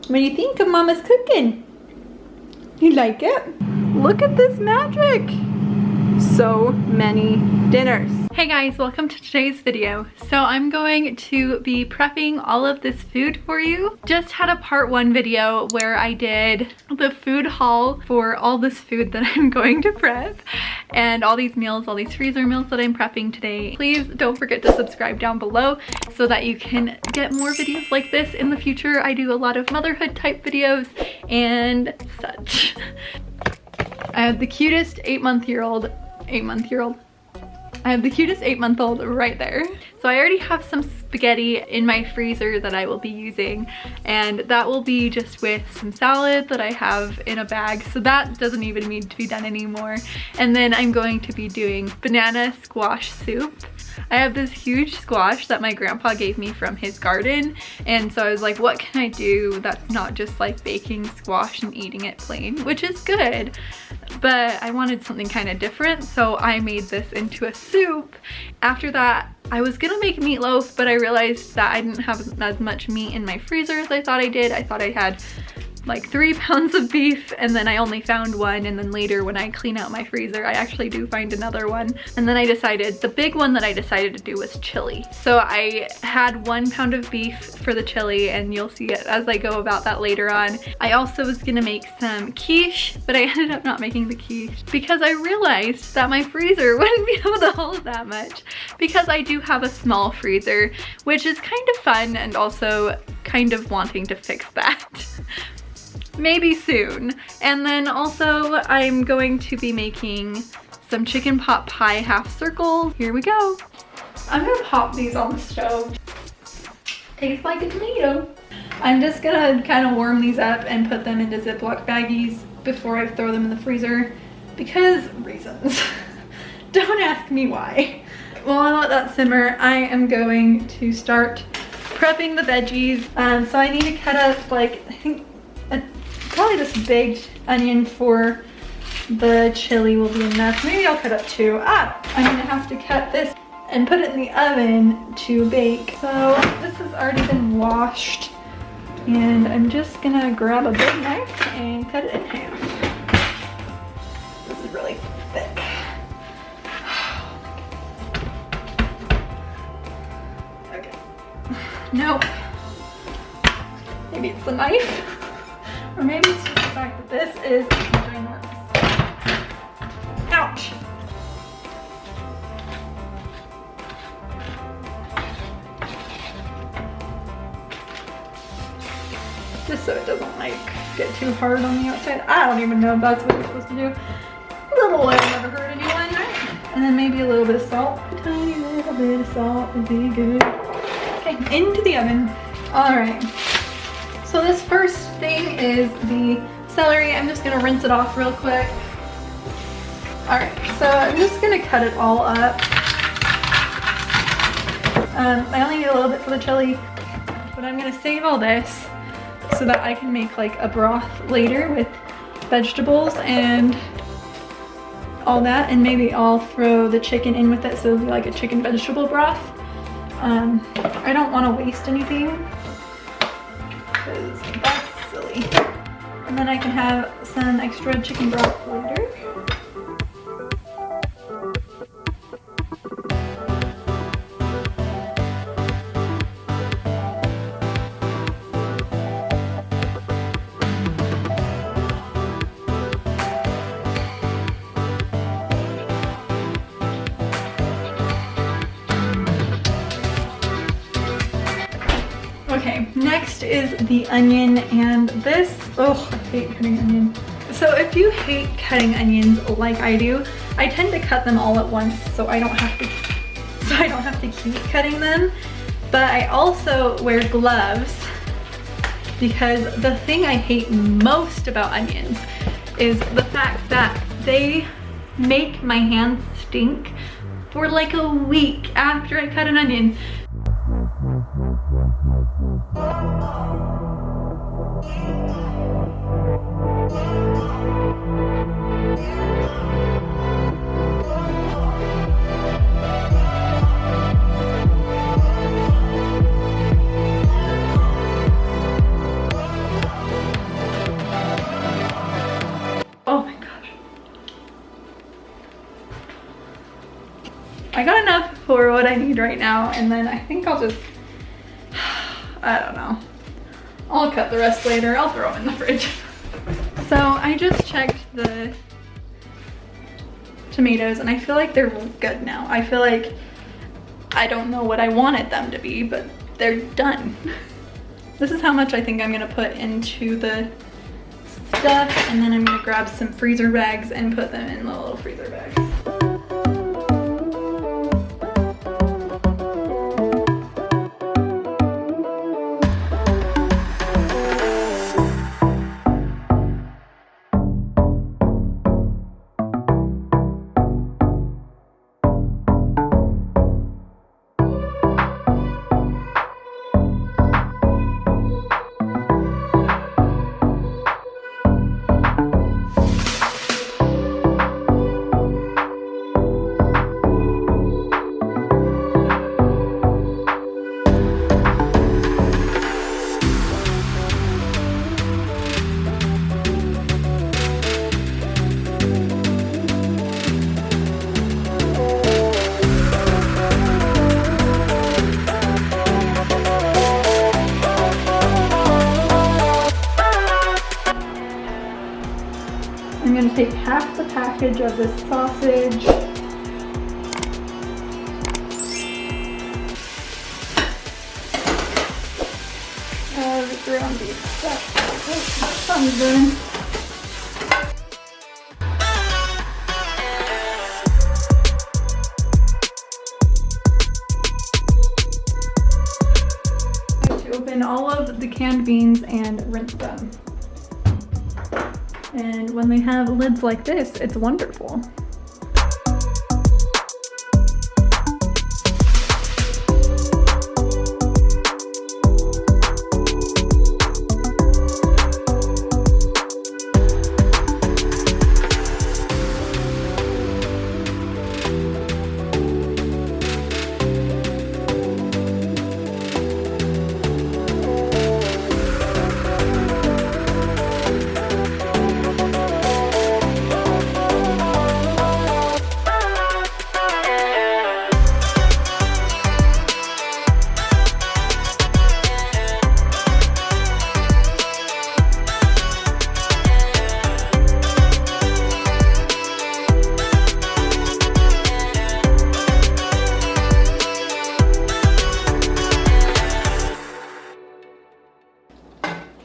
What do you think of Mama's cooking? You like it? Look at this magic! So many dinners. Hey guys, welcome to today's video. So I'm going to be prepping all of this food for you. Just had a part 1 video where I did the food haul for all this food that I'm going to prep and all these meals, all these freezer meals that I'm prepping today. Please don't forget to subscribe down below so that you can get more videos like this in the future. I do a lot of motherhood type videos and such. I have the cutest 8-month-old I have the cutest 8-month-old right there. So I already have some spaghetti in my freezer that I will be using, and that will be just with some salad that I have in a bag, so that doesn't even need to be done anymore. And then I'm going to be doing banana squash soup. I have this huge squash that my grandpa gave me from his garden, and so I was like, what can I do that's not just like baking squash and eating it plain, which is good, but I wanted something kind of different, so I made this into a soup. After that, I was gonna make meatloaf, but I realized that I didn't have as much meat in my freezer as I thought I did. I thought I had like 3 pounds of beef, and then I only found 1, and then later when I clean out my freezer I actually do find another one. And then I decided, the big one that I decided to do was chili. So I had 1 pound of beef for the chili, and you'll see it as I go about that later on. I also was gonna make some quiche, but I ended up not making the quiche because I realized that my freezer wouldn't be able to hold that much, because I do have a small freezer, which is kind of fun and also kind of wanting to fix that. Maybe soon. And then also I'm going to be making some chicken pot pie half circle. Here we go. I'm gonna pop these on the stove. Tastes like a tomato. I'm just gonna kind of warm these up and put them into Ziploc baggies before I throw them in the freezer, because reasons. Don't ask me why. While I let that simmer, I am going to start prepping the veggies. So I need to cut up, like, I think probably this big onion for the chili will be enough. Maybe I'll cut up 2. I'm gonna have to cut this and put it in the oven to bake. So this has already been washed, and I'm just gonna grab a big knife and cut it in half. This is really thick. Okay. Nope. Maybe it's the knife. Or maybe it's just the fact that this is ginormous. Ouch! Just so it doesn't like get too hard on the outside. I don't even know if that's what you're supposed to do. A little oil never hurt anyone, right? And then maybe a little bit of salt. A tiny little bit of salt would be good. Okay, into the oven. Alright. So this first thing is the celery. I'm just gonna rinse it off real quick. Alright, so I'm just gonna cut it all up. I only need a little bit for the chili, but I'm gonna save all this so that I can make like a broth later with vegetables and all that, and maybe I'll throw the chicken in with it so it'll be like a chicken vegetable broth. I don't want to waste anything, because that's silly. And then I can have some extra chicken broth later. Okay, next is the onion, and this, oh, I hate cutting onion. So if you hate cutting onions like I do, I tend to cut them all at once so I don't have to keep cutting them. But I also wear gloves, because the thing I hate most about onions is the fact that they make my hands stink for like a week after I cut an onion. for what I need right now, and then I think I'll just, I don't know. I'll cut the rest later. I'll throw them in the fridge. So I just checked the tomatoes and I feel like they're good now. I feel like I don't know what I wanted them to be, but they're done. This is how much I think I'm gonna put into the stuff, and then I'm gonna grab some freezer bags and put them in the little freezer bags. I'm going to take half the package of this sausage. Ground beef stuff. That's what I'm doing. To open all of the canned beans and rinse them. And when they have lids like this, it's wonderful.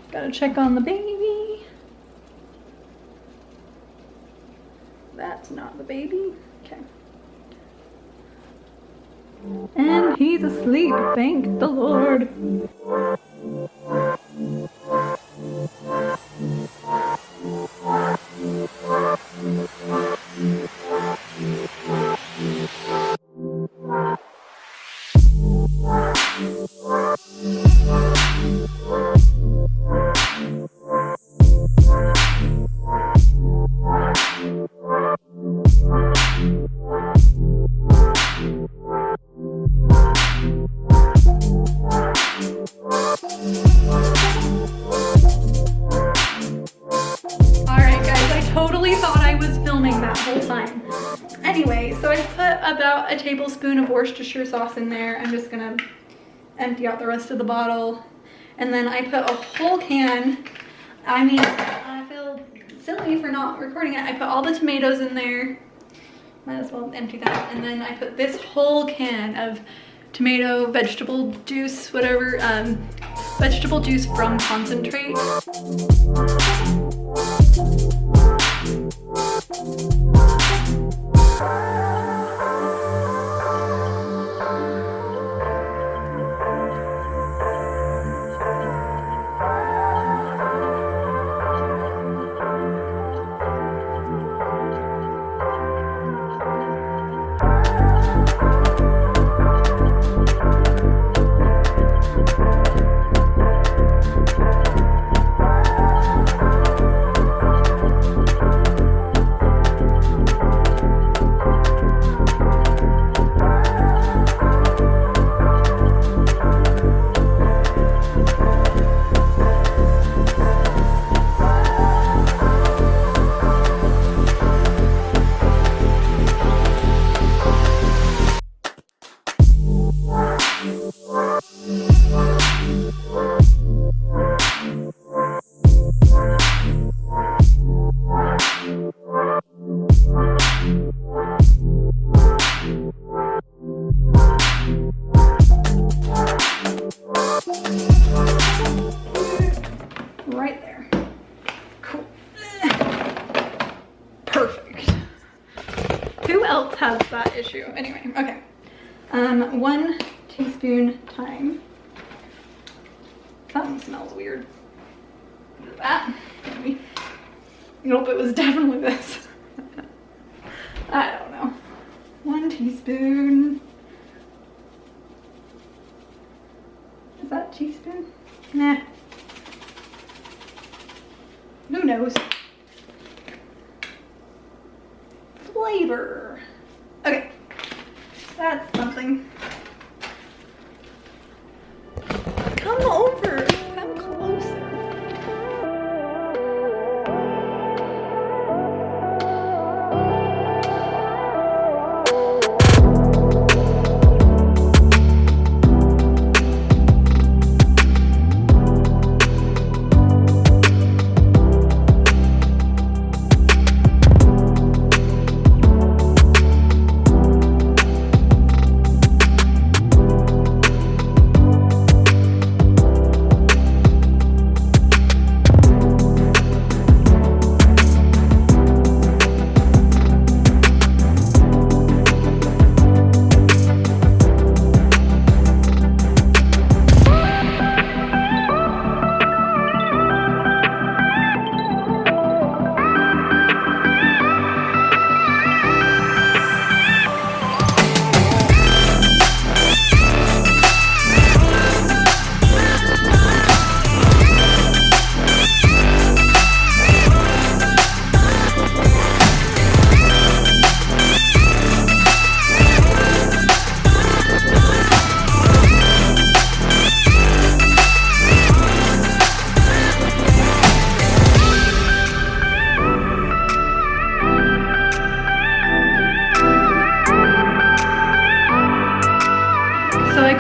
Gotta check on the baby. That's not the baby. Okay. And he's asleep, thank the Lord. Anyway, so I put about a tablespoon of Worcestershire sauce in there. I'm just gonna empty out the rest of the bottle. And then I put a whole can. I mean, I feel silly for not recording it. I put all the tomatoes in there. Might as well empty that. And then I put this whole can of tomato, vegetable juice, whatever, vegetable juice from concentrate. right there. Cool. Perfect. Who else has that issue? Anyway, okay. 1 teaspoon thyme. That one smells weird. Is it that? Maybe. Nope, it was definitely this. I don't know. 1 teaspoon. Is that a teaspoon? Nah. Who knows? Flavor. Okay. That's something. Come over. Come closer.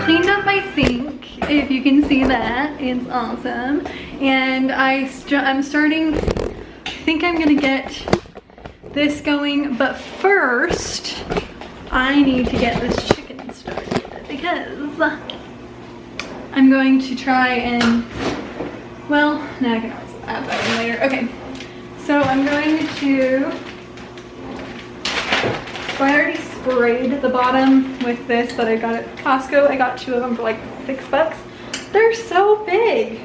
Cleaned up my sink, if you can see that. It's awesome. And I'm starting, I think I'm gonna get this going, but first I need to get this chicken started because I'm going to try and, well, no, I can always add that in later. Okay, so I'm going to, so I already sprayed the bottom with this that I got at Costco. I got 2 of them for like $6. They're so big,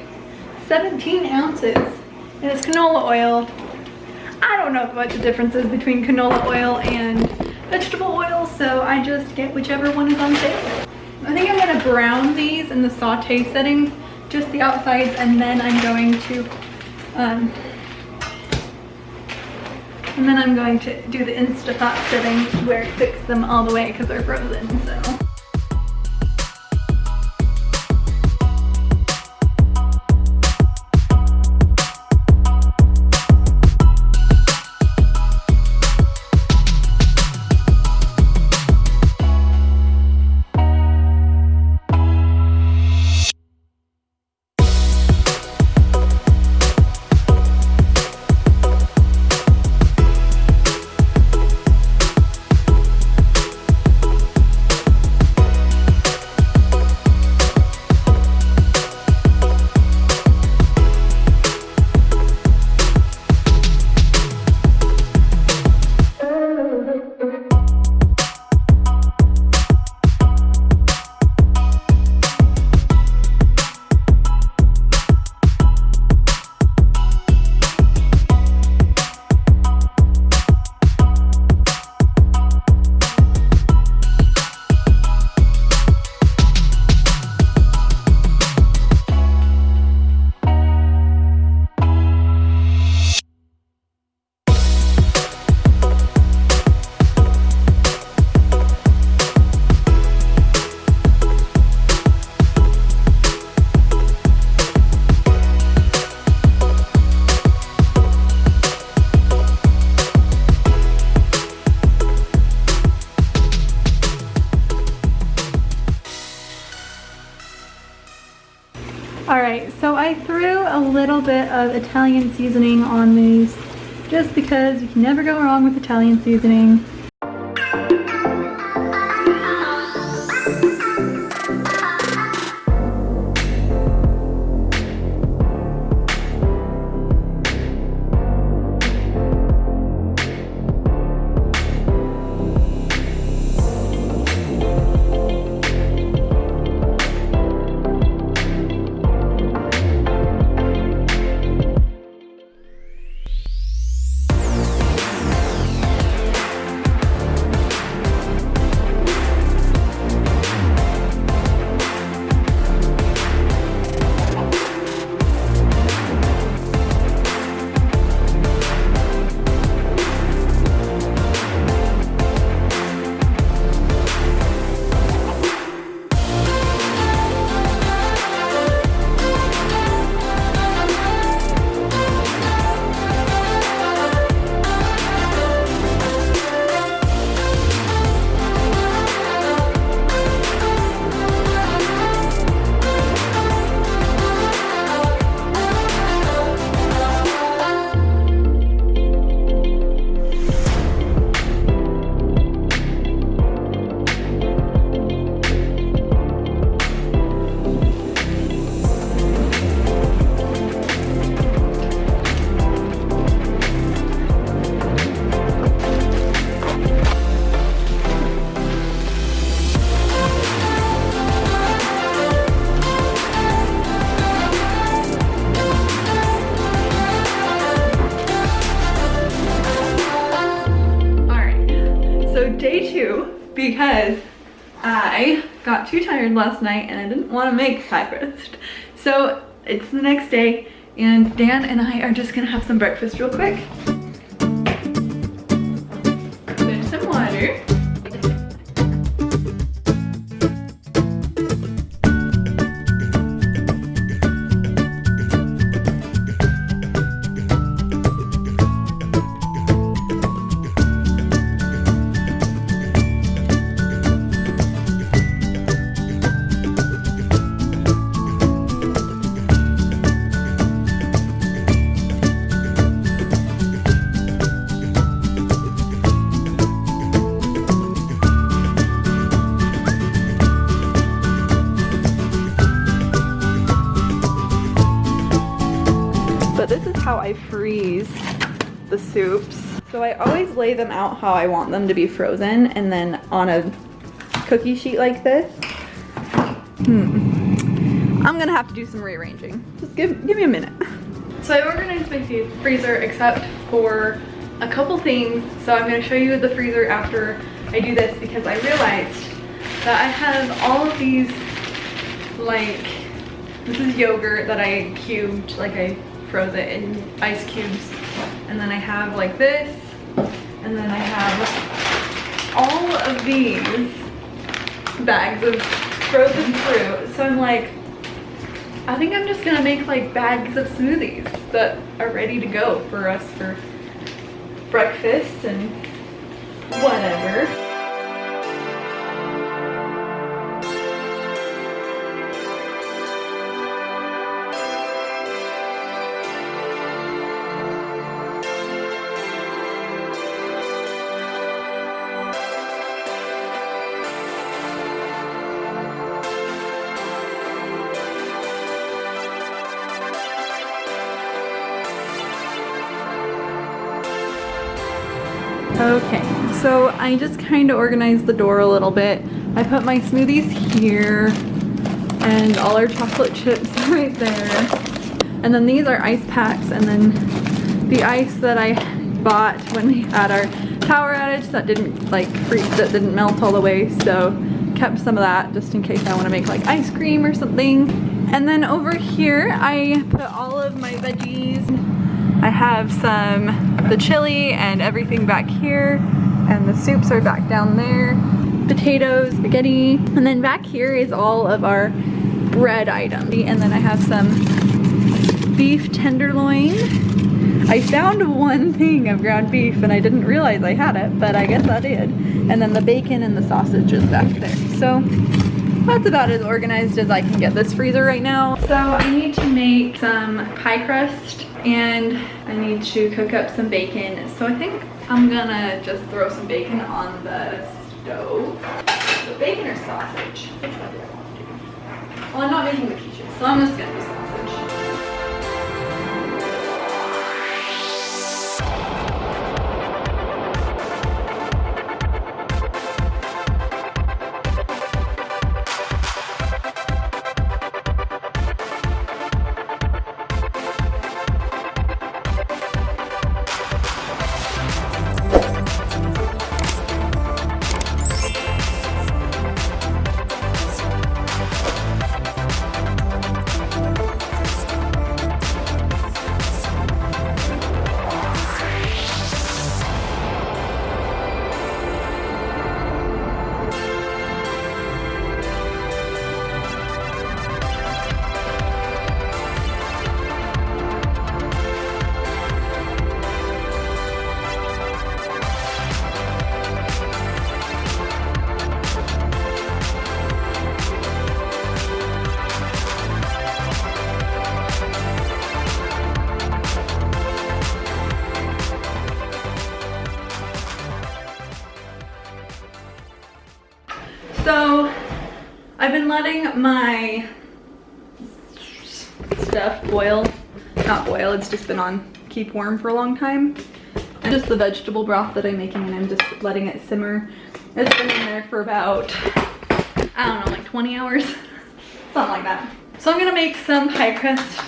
17 ounces, and it's canola oil. I don't know what the difference is between canola oil and vegetable oil, so I just get whichever one is on sale. I think I'm gonna brown these in the saute setting, just the outsides, and then I'm going to do the Instapot setting where it cooks them all the way because they're frozen, so. Alright, so I threw a little bit of Italian seasoning on these just because you can never go wrong with Italian seasoning. because I got too tired last night and I didn't want to make pie crust. So it's the next day and Dan and I are just gonna have some breakfast real quick. There's some water. But this is how I freeze the soups. So I always lay them out how I want them to be frozen, and then on a cookie sheet like this. I'm gonna have to do some rearranging. Just give me a minute. So I organized my freezer except for a couple things. So I'm gonna show you the freezer after I do this, because I realized that I have all of these, like, this is yogurt that I cubed, like I froze it in ice cubes, and then I have like this, and then I have all of these bags of frozen fruit. So I'm like, I think I'm just gonna make like bags of smoothies that are ready to go for us for breakfast and whatever. Okay, so I just kind of organized the door a little bit. I put my smoothies here and all our chocolate chips right there. And then these are ice packs, and then the ice that I bought when we had our power outage that didn't like freeze, that didn't melt all the way, so kept some of that just in case I want to make like ice cream or something. And then over here I put all of my veggies. I have the chili and everything back here, and the soups are back down there. Potatoes, spaghetti, and then back here is all of our bread items. And then I have some beef tenderloin. I found one thing of ground beef and I didn't realize I had it, but I guess I did. And then the bacon and the sausage is back there. So that's about as organized as I can get this freezer right now. So I need to make some pie crust and I need to cook up some bacon. So I think I'm gonna just throw some bacon on the stove. So bacon or sausage? Which one do I want to do? Well, I'm not making the quiches, so I'm just gonna do sausage. So I've been letting my stuff boil. Not boil, it's just been on keep warm for a long time. And just the vegetable broth that I'm making, and I'm just letting it simmer. It's been in there for about, I don't know, like 20 hours, something like that. So I'm gonna make some pie crust.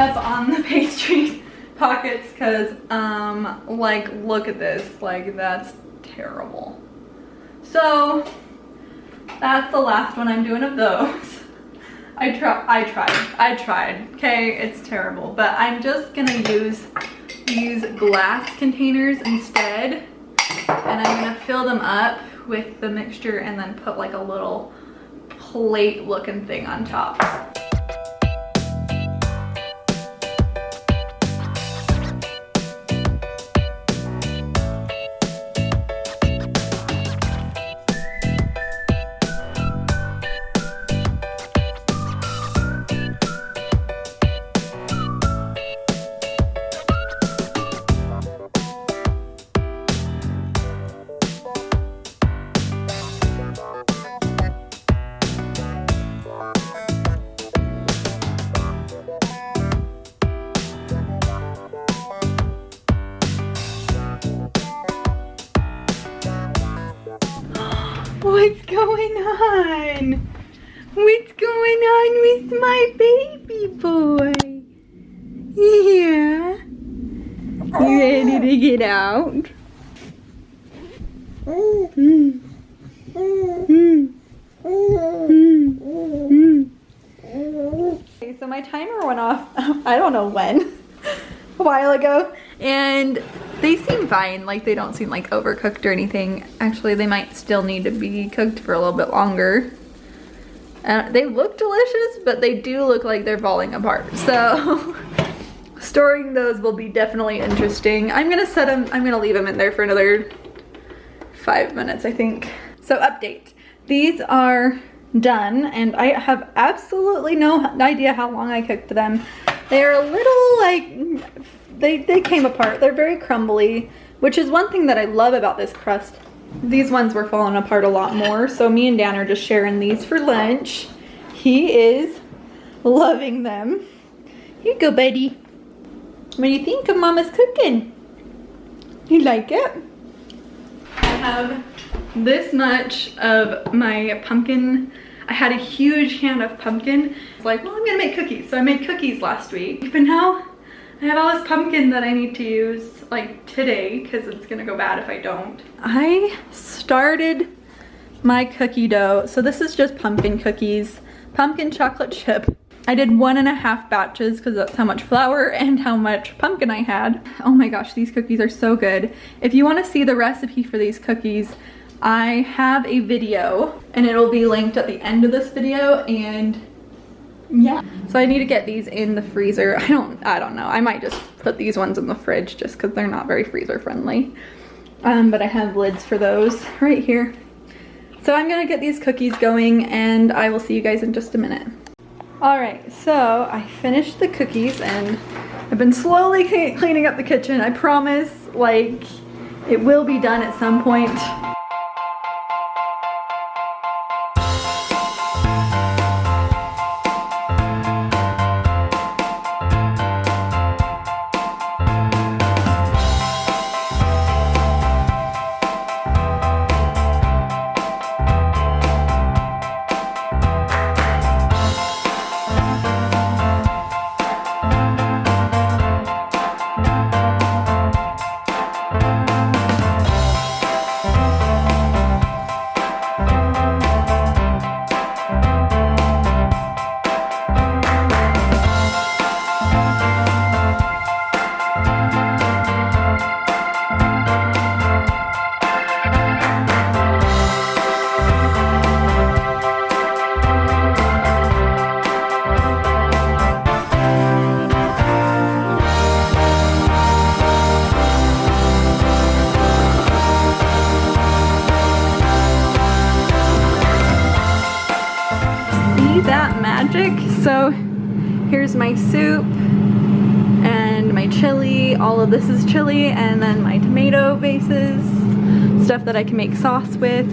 up on the pastry pockets because, like, look at this. Like, that's terrible. So, that's the last one I'm doing of those. I tried, okay? It's terrible. But I'm just gonna use these glass containers instead. And I'm gonna fill them up with the mixture and then put like a little plate looking thing on top. What's going on? What's going on with my baby boy? Yeah. You ready to get out? Okay, so my timer went off, I don't know when, a while ago, and they seem fine. Like, they don't seem like overcooked or anything. Actually, they might still need to be cooked for a little bit longer. They look delicious, but they do look like they're falling apart. So storing those will be definitely interesting. I'm gonna leave them in there for another 5 minutes, I think. So update. These are done, and I have absolutely no idea how long I cooked them. They're a little like, they came apart. They're very crumbly, which is one thing that I love about this crust. These ones were falling apart a lot more, so me and Dan are just sharing these for lunch. He is loving them. Here you go, buddy. What do you think of Mama's cooking? You like it? I have this much of my pumpkin. I had a huge can of pumpkin. I was like, well, I'm gonna make cookies. So I made cookies last week, but now I have all this pumpkin that I need to use like today because it's gonna go bad if I don't. I started my cookie dough. So this is just pumpkin cookies, pumpkin chocolate chip. I did 1.5 batches because that's how much flour and how much pumpkin I had. Oh my gosh, these cookies are so good. If you want to see the recipe for these cookies, I have a video and it'll be linked at the end of this video, and yeah. So I need to get these in the freezer. I don't know. I might just put these ones in the fridge just because they're not very freezer friendly. But I have lids for those right here. So I'm gonna get these cookies going and I will see you guys in just a minute. Alright, so I finished the cookies and I've been slowly cleaning up the kitchen. I promise, like, it will be done at some point. That magic. So here's my soup and my chili. All of this is chili, and then my tomato bases, stuff that I can make sauce with,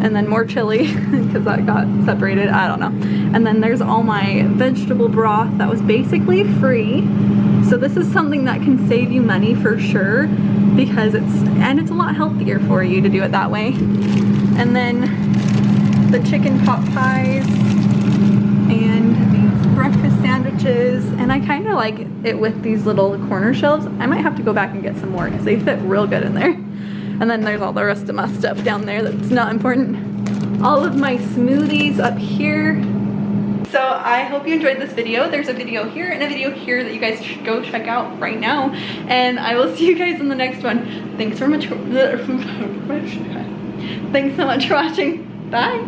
and then more chili because that got separated. I don't know. And then there's all my vegetable broth that was basically free. So this is something that can save you money for sure, because it's a lot healthier for you to do it that way. And then the chicken pot pies and these breakfast sandwiches, and I kind of like it with these little corner shelves. I might have to go back and get some more because they fit real good in there. And then there's all the rest of my stuff down there that's not important. All of my smoothies up here. So I hope you enjoyed this video. There's a video here and a video here that you guys should go check out right now. And I will see you guys in the next one. Thanks so much for watching. Bye.